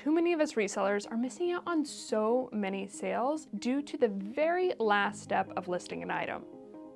too many of us resellers are missing out on so many sales due to the very last step of listing an item: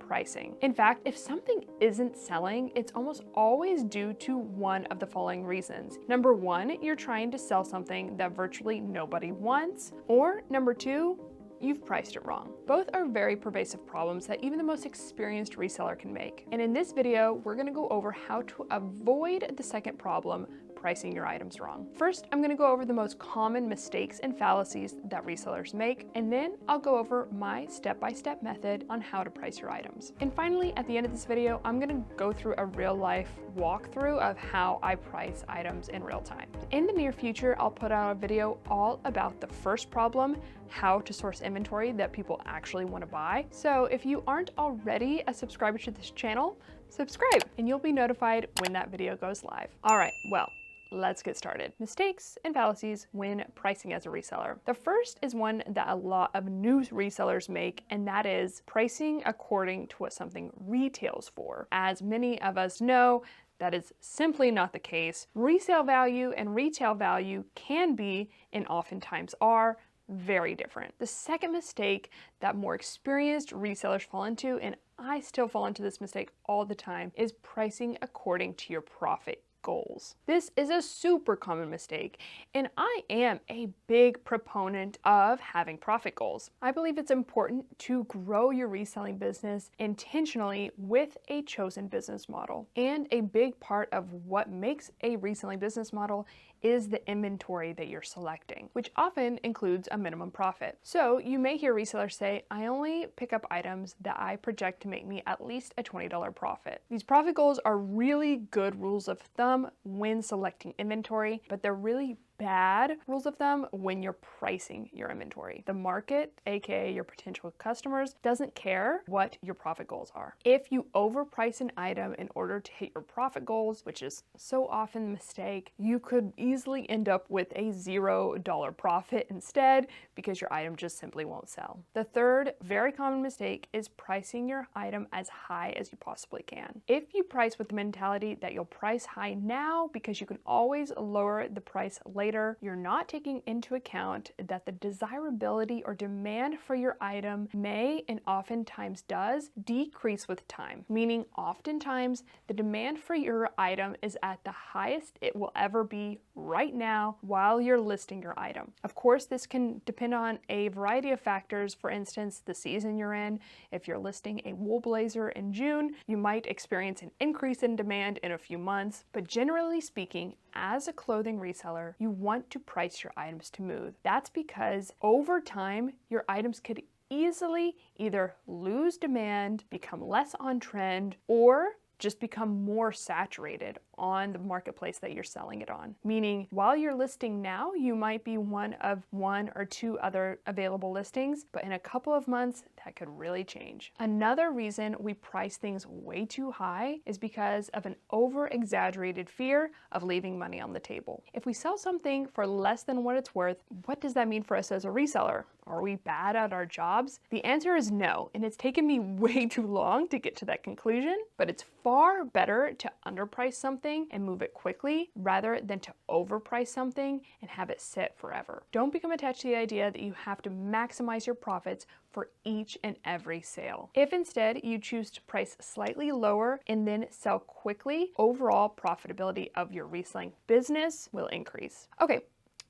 pricing. In fact, if something isn't selling, it's almost always due to one of the following reasons. Number one, you're trying to sell something that virtually nobody wants, or number two, you've priced it wrong. Both are very pervasive problems that even the most experienced reseller can make. And in this video, we're gonna go over how to avoid the second problem, pricing your items wrong. First, I'm gonna go over the most common mistakes and fallacies that resellers make, and then I'll go over my step-by-step method on how to price your items. And finally, at the end of this video, I'm gonna go through a real-life walkthrough of how I price items in real time. In the near future, I'll put out a video all about the first problem, how to source inventory that people actually want to buy. So if you aren't already a subscriber to this channel, subscribe and you'll be notified when that video goes live. All right, well, let's get started. Mistakes and fallacies when pricing as a reseller. The first is one that a lot of new resellers make, and that is pricing according to what something retails for. As many of us know, that is simply not the case. Resale value and retail value can be, and oftentimes are, very different. The second mistake that more experienced resellers fall into, and I still fall into this mistake all the time, is pricing according to your profit goals. This is a super common mistake, and I am a big proponent of having profit goals. I believe it's important to grow your reselling business intentionally with a chosen business model. And a big part of what makes a reselling business model is the inventory that you're selecting, which often includes a minimum profit. So you may hear resellers say, I only pick up items that I project to make me at least a $20 profit. These profit goals are really good rules of thumb when selecting inventory, but they're really bad rules of thumb when you're pricing your inventory. The market, aka your potential customers, doesn't care what your profit goals are. If you overprice an item in order to hit your profit goals, which is so often the mistake, you could easily end up with a $0 profit instead because your item just simply won't sell. The third very common mistake is pricing your item as high as you possibly can. If you price with the mentality that you'll price high now because you can always lower the price later, you're not taking into account that the desirability or demand for your item may, and oftentimes does, decrease with time. Meaning oftentimes the demand for your item is at the highest it will ever be right now while you're listing your item. Of course, this can depend on a variety of factors. For instance, the season you're in. If you're listing a wool blazer in June, you might experience an increase in demand in a few months. But generally speaking, as a clothing reseller, you want to price your items to move. That's because over time, your items could easily either lose demand, become less on trend, or just become more saturated on the marketplace that you're selling it on. Meaning, while you're listing now, you might be one of one or two other available listings, but in a couple of months, that could really change. Another reason we price things way too high is because of an over-exaggerated fear of leaving money on the table. If we sell something for less than what it's worth, what does that mean for us as a reseller? Are we bad at our jobs? The answer is no, and it's taken me way too long to get to that conclusion, but it's far better to underprice something and move it quickly rather than to overprice something and have it sit forever. Don't become attached to the idea that you have to maximize your profits for each and every sale. If instead you choose to price slightly lower and then sell quickly, overall profitability of your reselling business will increase. Okay.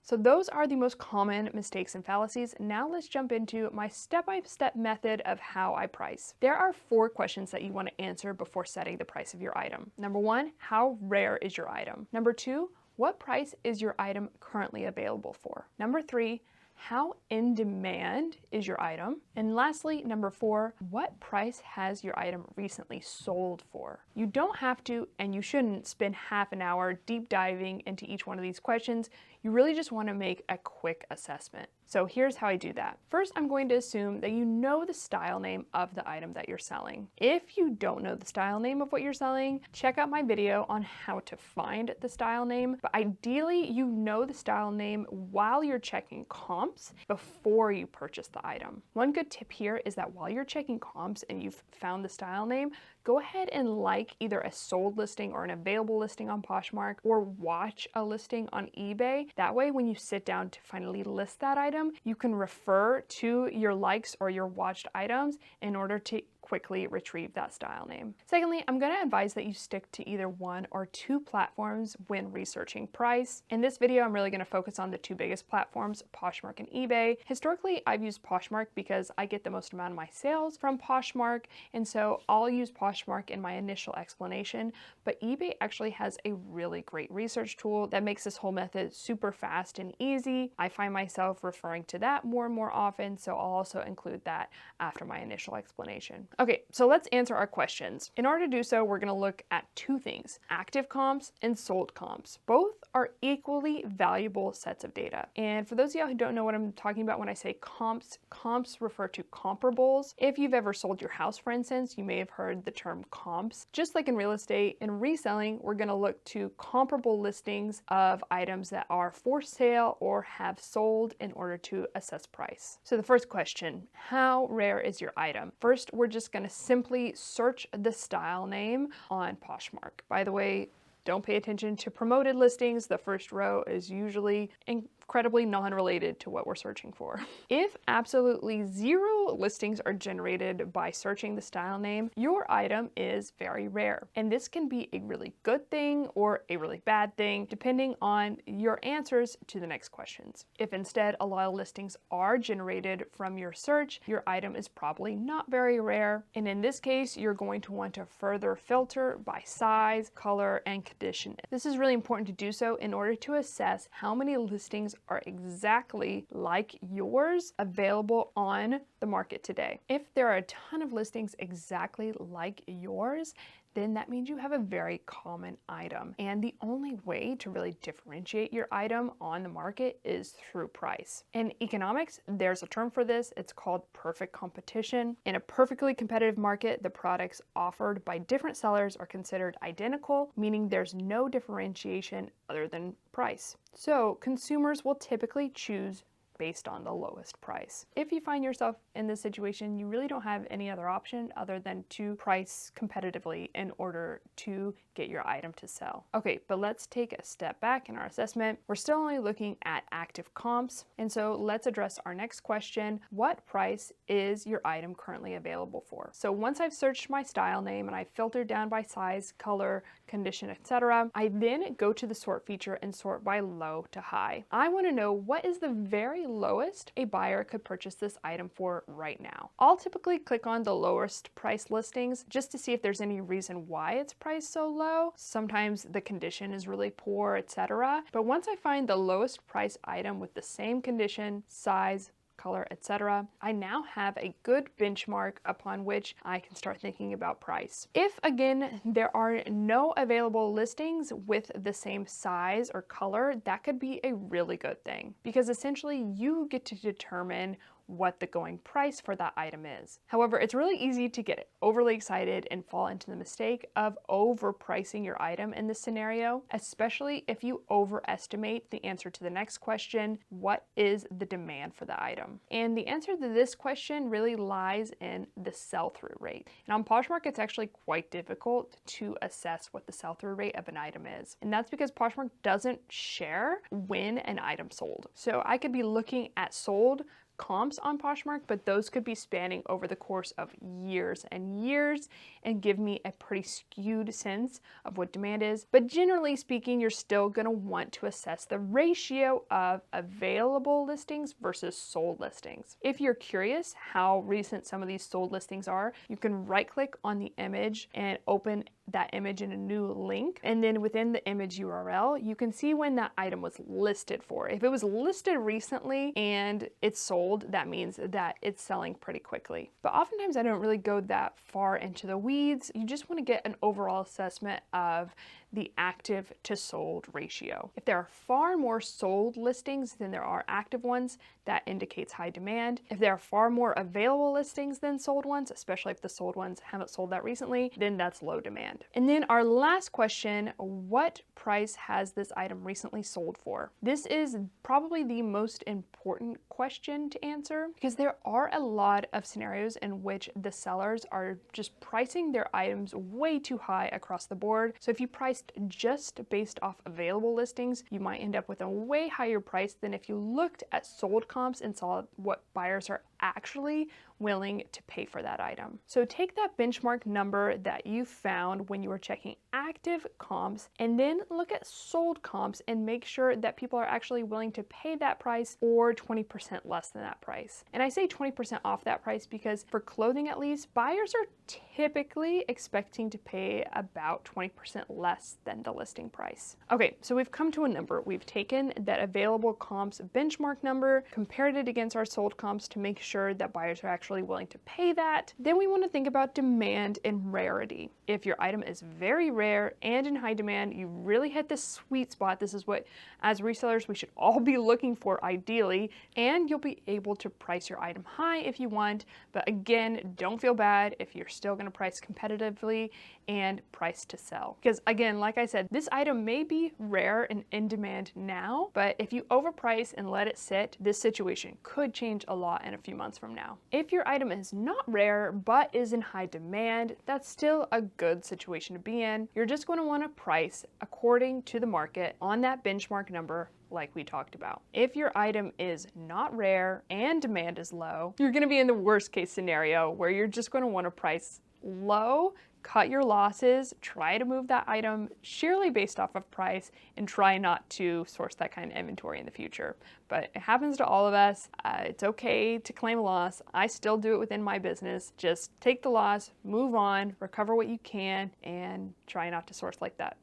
So those are the most common mistakes and fallacies. Now let's jump into my step-by-step method of how I price. There are 4 questions that you want to answer before setting the price of your item. Number 1, how rare is your item? Number 2, what price is your item currently available for? Number 3, how in demand is your item? And lastly, number 4, what price has your item recently sold for? You don't have to, and you shouldn't, spend half an hour deep diving into each one of these questions. You really just want to make a quick assessment. So here's how I do that. First, I'm going to assume that you know the style name of the item that you're selling. If you don't know the style name of what you're selling, check out my video on how to find the style name. But ideally, you know the style name while you're checking comps before you purchase the item. One good tip here is that while you're checking comps and you've found the style name, go ahead and like either a sold listing or an available listing on Poshmark, or watch a listing on eBay. That way, when you sit down to finally list that item, you can refer to your likes or your watched items in order to quickly retrieve that style name. Secondly, I'm going to advise that you stick to either one or two platforms when researching price. In this video, I'm really going to focus on the two biggest platforms, Poshmark and eBay. Historically, I've used Poshmark because I get the most amount of my sales from Poshmark, and so I'll use Poshmark in my initial explanation, but eBay actually has a really great research tool that makes this whole method super fast and easy. I find myself referring to that more and more often, so I'll also include that after my initial explanation. Okay, so let's answer our questions. In order to do so, we're going to look at two things: active comps and sold comps. Both are equally valuable sets of data. And for those of y'all who don't know what I'm talking about when I say comps, comps refer to comparables. If you've ever sold your house, for instance, you may have heard the term comps. Just like in real estate, in reselling, we're going to look to comparable listings of items that are for sale or have sold in order to assess price. So the first question, how rare is your item? First, we're just going to simply search the style name on Poshmark. By the way, don't pay attention to promoted listings. The first row is usually incredibly non-related to what we're searching for. If absolutely zero listings are generated by searching the style name, your item is very rare. And this can be a really good thing or a really bad thing, depending on your answers to the next questions. If instead a lot of listings are generated from your search, your item is probably not very rare. And in this case, you're going to want to further filter by size, color, and condition. This is really important to do so in order to assess how many listings are exactly like yours available on the market today. If there are a ton of listings exactly like yours, then that means you have a very common item. And the only way to really differentiate your item on the market is through price. In economics, there's a term for this. It's called perfect competition. In a perfectly competitive market, the products offered by different sellers are considered identical, meaning there's no differentiation other than price. So consumers will typically choose based on the lowest price. If you find yourself in this situation, you really don't have any other option other than to price competitively in order to get your item to sell. Okay, but let's take a step back in our assessment. We're still only looking at active comps, and so let's address our next question. What price is your item currently available for? So once I've searched my style name and I've filtered down by size, color, condition, etc., I then go to the sort feature and sort by low to high. I want to know what is the very lowest a buyer could purchase this item for right now. I'll typically click on the lowest price listings just to see if there's any reason why it's priced so low. Sometimes the condition is really poor, etc. But once I find the lowest price item with the same condition, size, color, etc., I now have a good benchmark upon which I can start thinking about price. If again there are no available listings with the same size or color, that could be a really good thing, because essentially you get to determine what the going price for that item is. However, it's really easy to get overly excited and fall into the mistake of overpricing your item in this scenario, especially if you overestimate the answer to the next question: what is the demand for the item? And the answer to this question really lies in the sell-through rate. And on Poshmark, it's actually quite difficult to assess what the sell-through rate of an item is. And that's because Poshmark doesn't share when an item sold. So I could be looking at sold comps on Poshmark, but those could be spanning over the course of years and years and give me a pretty skewed sense of what demand is. But generally speaking, you're still going to want to assess the ratio of available listings versus sold listings. If you're curious how recent some of these sold listings are, you can right click on the image and open that image in a new link, and then within the image URL you can see when that item was listed for. If it was listed recently and it's sold, that means that it's selling pretty quickly. But oftentimes I don't really go that far into the weeds. You just want to get an overall assessment of the active to sold ratio. If there are far more sold listings than there are active ones, that indicates high demand. If there are far more available listings than sold ones, especially if the sold ones haven't sold that recently, then that's low demand. And then our last question, what price has this item recently sold for? This is probably the most important question to answer because there are a lot of scenarios in which the sellers are just pricing their items way too high across the board. So if you priced just based off available listings, you might end up with a way higher price than if you looked at sold comps and saw what buyers are actually willing to pay for that item. So take that benchmark number that you found when you were checking active comps and then look at sold comps and make sure that people are actually willing to pay that price or 20% less than that price. And I say 20% off that price because for clothing at least, buyers are typically expecting to pay about 20% less than the listing price. Okay, so we've come to a number. We've taken that available comps benchmark number, compared it against our sold comps to make sure that buyers are actually willing to pay that. Then we want to think about demand and rarity. If your item is very rare and in high demand, you really hit the sweet spot. This is what, as resellers, we should all be looking for ideally, and you'll be able to price your item high if you want. But again, don't feel bad if you're still going to price competitively and price to sell. Because again, like I said, this item may be rare and in demand now, but if you overprice and let it sit, this situation could change a lot in a few months from now. If your item is not rare but is in high demand, that's still a good situation to be in. You're just going to want to price according to the market on that benchmark number like we talked about. If your item is not rare and demand is low, you're going to be in the worst case scenario where you're just going to want to price low, cut your losses, try to move that item sheerly based off of price, and try not to source that kind of inventory in the future. But it happens to all of us. It's okay to claim a loss. I still do it within my business. Just take the loss, move on, recover what you can, and try not to source like that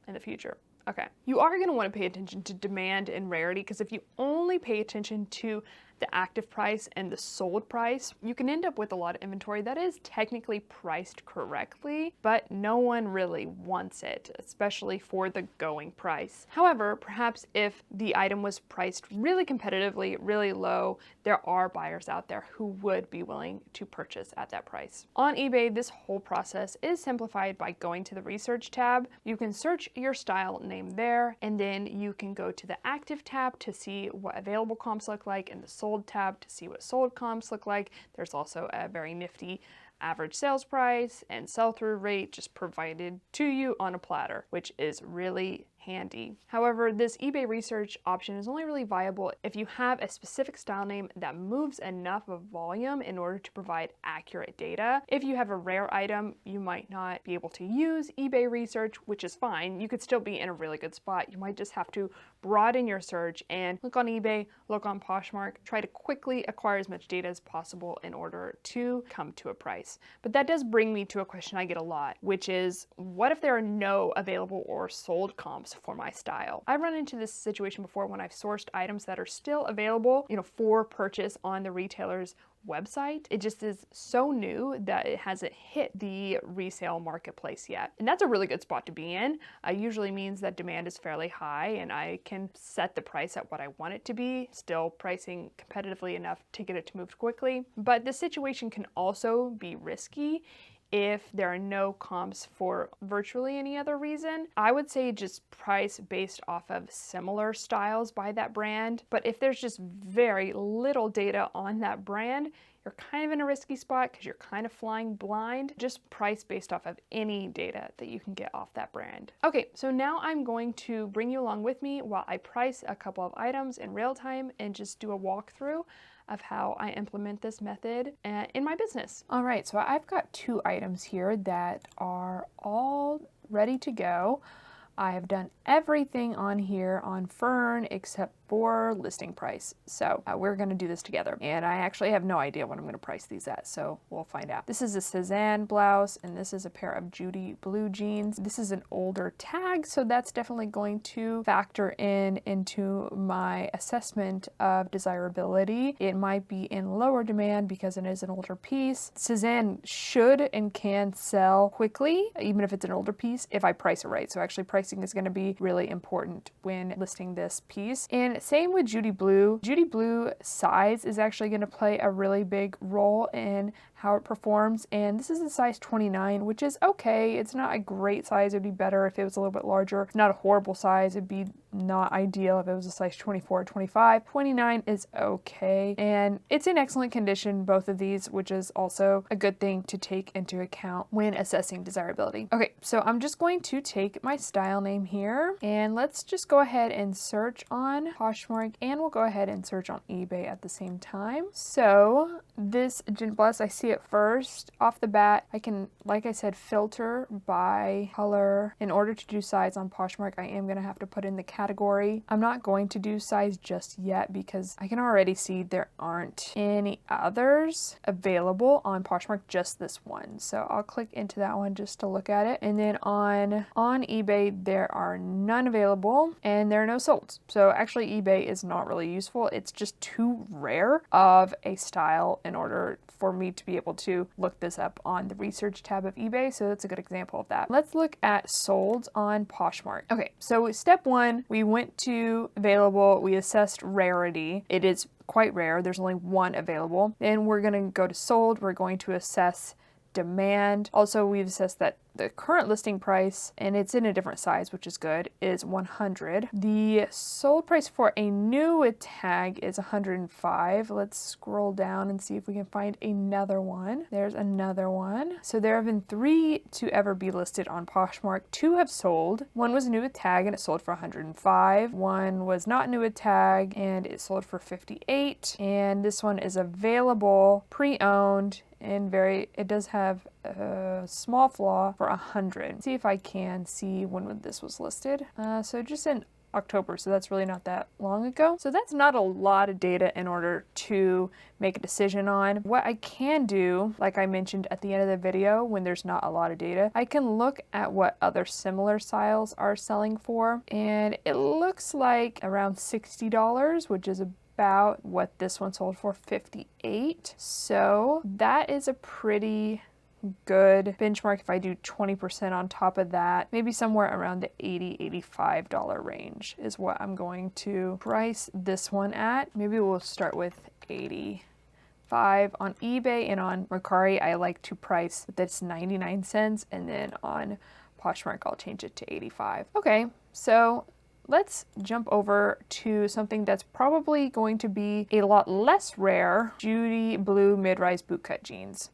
in the future. Okay, you are going to want to pay attention to demand and rarity because if you only pay attention to the active price and the sold price, you can end up with a lot of inventory that is technically priced correctly, but no one really wants it, especially for the going price. However, perhaps if the item was priced really competitively, really low, there are buyers out there who would be willing to purchase at that price. On eBay, this whole process is simplified by going to the research tab. You can search your style name there, and then you can go to the active tab to see what available comps look like and the sold tab to see what sold comps look like. There's also a very nifty average sales price and sell-through rate just provided to you on a platter, which is really handy. However, this eBay research option is only really viable if you have a specific style name that moves enough of volume in order to provide accurate data. If you have a rare item, you might not be able to use eBay research, which is fine. You could still be in a really good spot. You might just have to broaden your search and look on eBay, look on Poshmark, try to quickly acquire as much data as possible in order to come to a price. But that does bring me to a question I get a lot, which is, what if there are no available or sold comps for my style? I've run into this situation before when I've sourced items that are still available, for purchase on the retailer's website. It just is so new that it hasn't hit the resale marketplace yet. And that's a really good spot to be in. It usually means that demand is fairly high and I can set the price at what I want it to be, still pricing competitively enough to get it to move quickly. But this situation can also be risky if there are no comps for virtually any other reason. I would say just price based off of similar styles by that brand. But if there's just very little data on that brand, you're kind of in a risky spot because you're kind of flying blind. Just price based off of any data that you can get off that brand. Okay, so now I'm going to bring you along with me while I price a couple of items in real time and just do a walkthrough of how I implement this method in my business. All right, so I've got 2 items here that are all ready to go. I have done everything on here on Fern except for listing price. So we're going to do this together. And I actually have no idea what I'm going to price these at, so we'll find out. This is a Cezanne blouse, and this is a pair of Judy blue jeans. This is an older tag, so that's definitely going to factor into my assessment of desirability. It might be in lower demand because it is an older piece. Cezanne should and can sell quickly, even if it's an older piece, if I price it right. So actually pricing is going to be really important when listing this piece. And same with Judy blue. Judy blue size is actually going to play a really big role in how it performs, and this is a size 29, which is okay. It's not a great size. It'd be better if it was a little bit larger. It's not a horrible size. It'd be not ideal if it was a size 24 or 25. 29 is okay, and it's in excellent condition, both of these, which is also a good thing to take into account when assessing desirability. Okay, so I'm just going to take my style name here, and let's just go ahead and search on Poshmark, and we'll go ahead and search on eBay at the same time. So this Gin Bless, I see it first off the bat. I can, like I said, filter by color. In order to do size on Poshmark, I am going to have to put in the category. I'm not going to do size just yet because I can already see there aren't any others available on Poshmark, just this one. So I'll click into that one just to look at it. And then on eBay, there are none available and there are no solds. So actually eBay is not really useful. It's just too rare of a style in order for me to be able to look this up on the research tab of eBay. So that's a good example of that. Let's look at solds on Poshmark. Okay, so step one, we went to available, we assessed rarity. It is quite rare. There's only one available. Then we're going to go to sold. We're going to assess demand. Also, we've assessed that the current listing price, and it's in a different size, which is good, is 100. The sold price for a new tag is 105. Let's scroll down and see if we can find another one. There's another one. So there have been 3 to ever be listed on Poshmark. 2 have sold. One was new with tag and it sold for 105. One was not new with tag and it sold for 58. And this one is available pre-owned, and it does have a small flaw for 100. See if I can see when this was listed. So just in October, so that's really not that long ago. So that's not a lot of data in order to make a decision on. What I can do, like I mentioned at the end of the video, when there's not a lot of data, I can look at what other similar styles are selling for, and it looks like around $60, which is about what this one sold for, 58. So that is a pretty good benchmark. If I do 20% on top of that, maybe somewhere around the $80-$85 range is what I'm going to price this one at. Maybe we'll start with 85 on eBay, and on Mercari I like to price that's 99 cents, and then on Poshmark I'll change it to 85. Okay, so let's jump over to something that's probably going to be a lot less rare. Judy blue mid-rise bootcut jeans.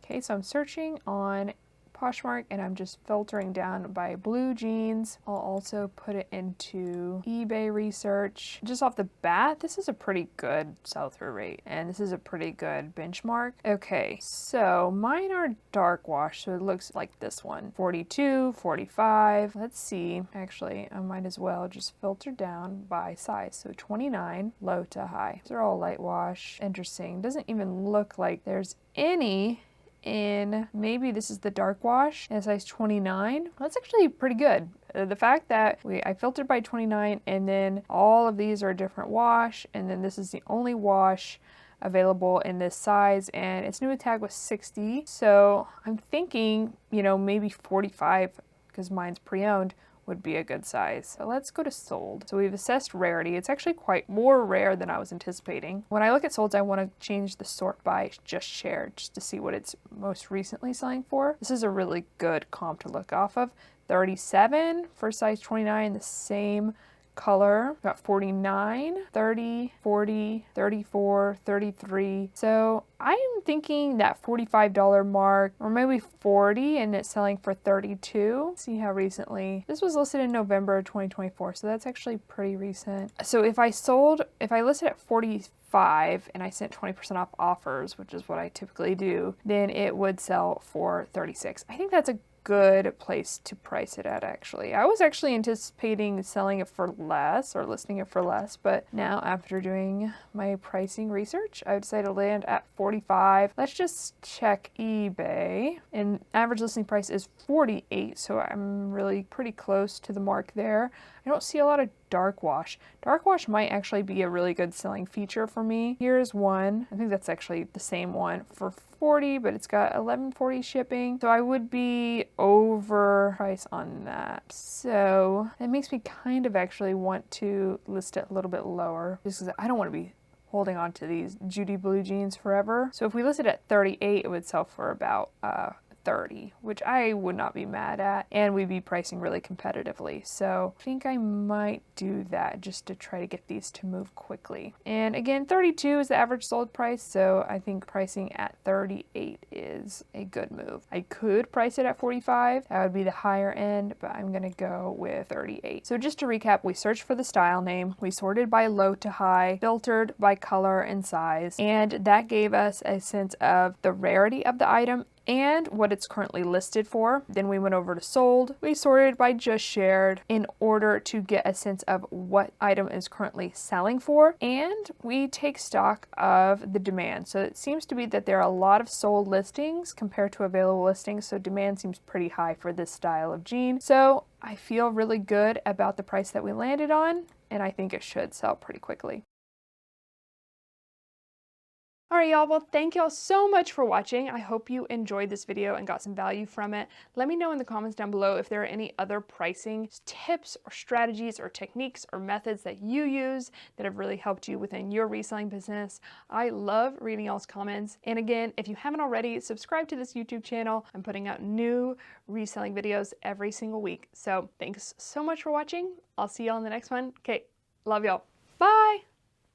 Okay, so I'm searching on Poshmark and I'm just filtering down by blue jeans. I'll also put it into eBay research. Just off the bat, this is a pretty good sell-through rate and this is a pretty good benchmark. Okay, so mine are dark wash, so it looks like this one. 42, 45. Let's see. Actually, I might as well just filter down by size. So 29, low to high. These are all light wash. Interesting. Doesn't even look like there's any in, maybe this is the dark wash in size 29. That's actually pretty good. The fact that I filtered by 29 and then all of these are a different wash, and then this is the only wash available in this size, and its new tag was 60. So I'm thinking, you know, maybe 45, because mine's pre-owned, would be a good size. So let's go to sold. So we've assessed rarity. It's actually quite more rare than I was anticipating. When I look at solds, I want to change the sort by just shared, just to see what it's most recently selling for. This is a really good comp to look off of. 37 for size 29, the same color. Got 49, 30, 40, 34, 33. So I'm thinking that $45 mark, or maybe 40, and it's selling for 32. See how recently. This was listed in November of 2024, so that's actually pretty recent. So if I listed at 45 and I sent 20% off offers, which is what I typically do, then it would sell for 36. I think that's a good place to price it at, actually. I was actually anticipating selling it for less or listing it for less, but now after doing my pricing research, I would say to land at 45. Let's just check eBay, and average listing price is 48, so I'm really pretty close to the mark there. I don't see a lot of dark wash. Dark wash might actually be a really good selling feature for me. Here's one. I think that's actually the same one for 40, but it's got $11.40 shipping. So I would be overpriced on that. So that makes me kind of actually want to list it a little bit lower, just because I don't want to be holding on to these Judy blue jeans forever. So if we listed at 38, it would sell for about 30, which I would not be mad at, and we'd be pricing really competitively. So I think I might do that just to try to get these to move quickly. And again, 32 is the average sold price, so I think pricing at 38 is a good move. I could price it at 45, that would be the higher end, but I'm gonna go with 38. So just to recap, we searched for the style name, we sorted by low to high, filtered by color and size, and that gave us a sense of the rarity of the item and what it's currently listed for. Then we went over to sold. We sorted by just shared in order to get a sense of what item is currently selling for. And we take stock of the demand. So it seems to be that there are a lot of sold listings compared to available listings. So demand seems pretty high for this style of jean. So I feel really good about the price that we landed on, and I think it should sell pretty quickly. All right, y'all, well, thank y'all so much for watching. I hope you enjoyed this video and got some value from it. Let me know in the comments down below if there are any other pricing tips or strategies or techniques or methods that you use that have really helped you within your reselling business. I love reading y'all's comments. And again, if you haven't already, subscribe to this YouTube channel. I'm putting out new reselling videos every single week. So thanks so much for watching. I'll see y'all in the next one. Okay, love y'all.